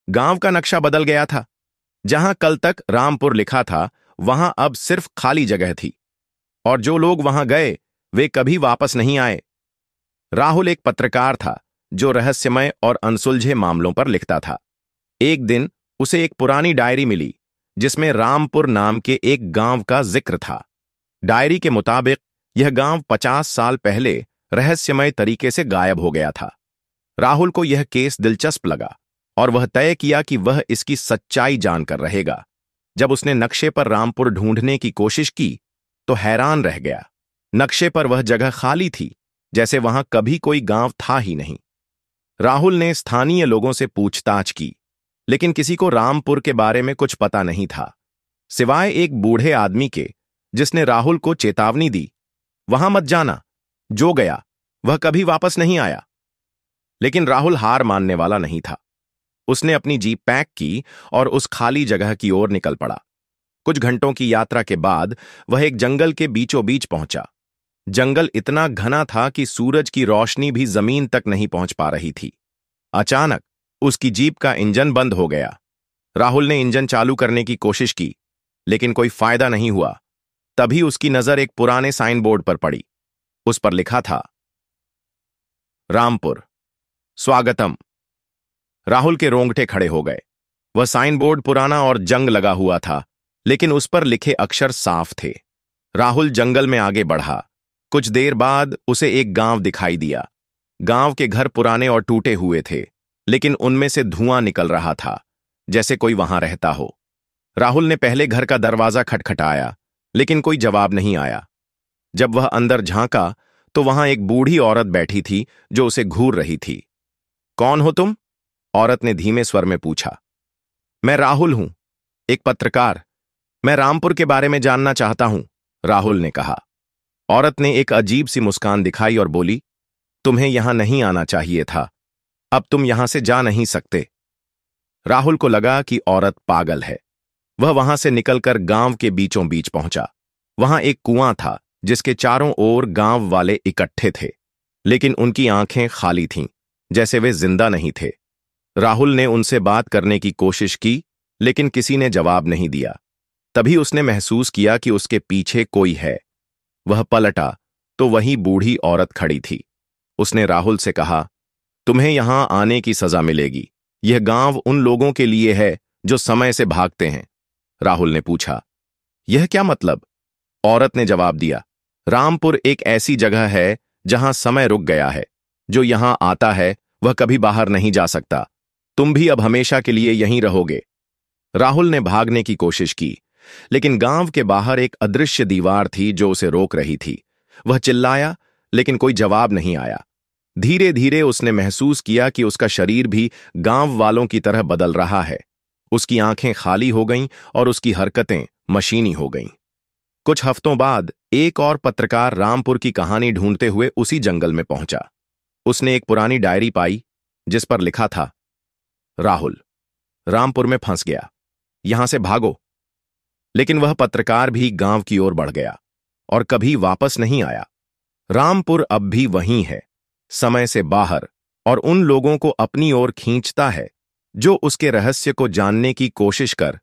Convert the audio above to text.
गांव का नक्शा बदल गया था। जहां कल तक रामपुर लिखा था, वहां अब सिर्फ खाली जगह थी, और जो लोग वहां गए वे कभी वापस नहीं आए। राहुल एक पत्रकार था जो रहस्यमय और अनसुलझे मामलों पर लिखता था। एक दिन उसे एक पुरानी डायरी मिली जिसमें रामपुर नाम के एक गांव का जिक्र था। डायरी के मुताबिक यह गांव 50 साल पहले रहस्यमय तरीके से गायब हो गया था। राहुल को यह केस दिलचस्प लगा और वह तय किया कि वह इसकी सच्चाई जानकर रहेगा। जब उसने नक्शे पर रामपुर ढूंढने की कोशिश की तो हैरान रह गया। नक्शे पर वह जगह खाली थी, जैसे वहां कभी कोई गांव था ही नहीं। राहुल ने स्थानीय लोगों से पूछताछ की, लेकिन किसी को रामपुर के बारे में कुछ पता नहीं था, सिवाय एक बूढ़े आदमी के जिसने राहुल को चेतावनी दी, वहां मत जाना, जो गया वह कभी वापस नहीं आया। लेकिन राहुल हार मानने वाला नहीं था। उसने अपनी जीप पैक की और उस खाली जगह की ओर निकल पड़ा। कुछ घंटों की यात्रा के बाद वह एक जंगल के बीचों बीच पहुंचा। जंगल इतना घना था कि सूरज की रोशनी भी जमीन तक नहीं पहुंच पा रही थी। अचानक उसकी जीप का इंजन बंद हो गया। राहुल ने इंजन चालू करने की कोशिश की, लेकिन कोई फायदा नहीं हुआ। तभी उसकी नजर एक पुराने साइन बोर्ड पर पड़ी। उस पर लिखा था, रामपुर, स्वागतम। राहुल के रोंगटे खड़े हो गए। वह साइन बोर्ड पुराना और जंग लगा हुआ था, लेकिन उस पर लिखे अक्षर साफ थे। राहुल जंगल में आगे बढ़ा। कुछ देर बाद उसे एक गांव दिखाई दिया। गांव के घर पुराने और टूटे हुए थे, लेकिन उनमें से धुआं निकल रहा था, जैसे कोई वहां रहता हो। राहुल ने पहले घर का दरवाजा खटखटाया, लेकिन कोई जवाब नहीं आया। जब वह अंदर झांका तो वहां एक बूढ़ी औरत बैठी थी जो उसे घूर रही थी। कौन हो तुम? औरत ने धीमे स्वर में पूछा। मैं राहुल हूं, एक पत्रकार। मैं रामपुर के बारे में जानना चाहता हूं, राहुल ने कहा। औरत ने एक अजीब सी मुस्कान दिखाई और बोली, तुम्हें यहां नहीं आना चाहिए था। अब तुम यहां से जा नहीं सकते। राहुल को लगा कि औरत पागल है। वह वहां से निकलकर गांव के बीचों बीच पहुंचा। वहां एक कुआं था जिसके चारों ओर गांव वाले इकट्ठे थे, लेकिन उनकी आंखें खाली थीं, जैसे वे जिंदा नहीं थे। राहुल ने उनसे बात करने की कोशिश की, लेकिन किसी ने जवाब नहीं दिया। तभी उसने महसूस किया कि उसके पीछे कोई है। वह पलटा तो वही बूढ़ी औरत खड़ी थी। उसने राहुल से कहा, तुम्हें यहां आने की सजा मिलेगी। यह गांव उन लोगों के लिए है जो समय से भागते हैं। राहुल ने पूछा, यह क्या मतलब? औरत ने जवाब दिया, रामपुर एक ऐसी जगह है जहां समय रुक गया है। जो यहां आता है वह कभी बाहर नहीं जा सकता। तुम भी अब हमेशा के लिए यहीं रहोगे। राहुल ने भागने की कोशिश की, लेकिन गांव के बाहर एक अदृश्य दीवार थी जो उसे रोक रही थी। वह चिल्लाया, लेकिन कोई जवाब नहीं आया। धीरे धीरे उसने महसूस किया कि उसका शरीर भी गांव वालों की तरह बदल रहा है। उसकी आंखें खाली हो गईं और उसकी हरकतें मशीनी हो गईं। कुछ हफ्तों बाद एक और पत्रकार रामपुर की कहानी ढूंढते हुए उसी जंगल में पहुंचा। उसने एक पुरानी डायरी पाई जिस पर लिखा था, राहुल, रामपुर में फंस गया, यहां से भागो। लेकिन वह पत्रकार भी गांव की ओर बढ़ गया और कभी वापस नहीं आया। रामपुर अब भी वहीं है, समय से बाहर, और उन लोगों को अपनी ओर खींचता है जो उसके रहस्य को जानने की कोशिश कर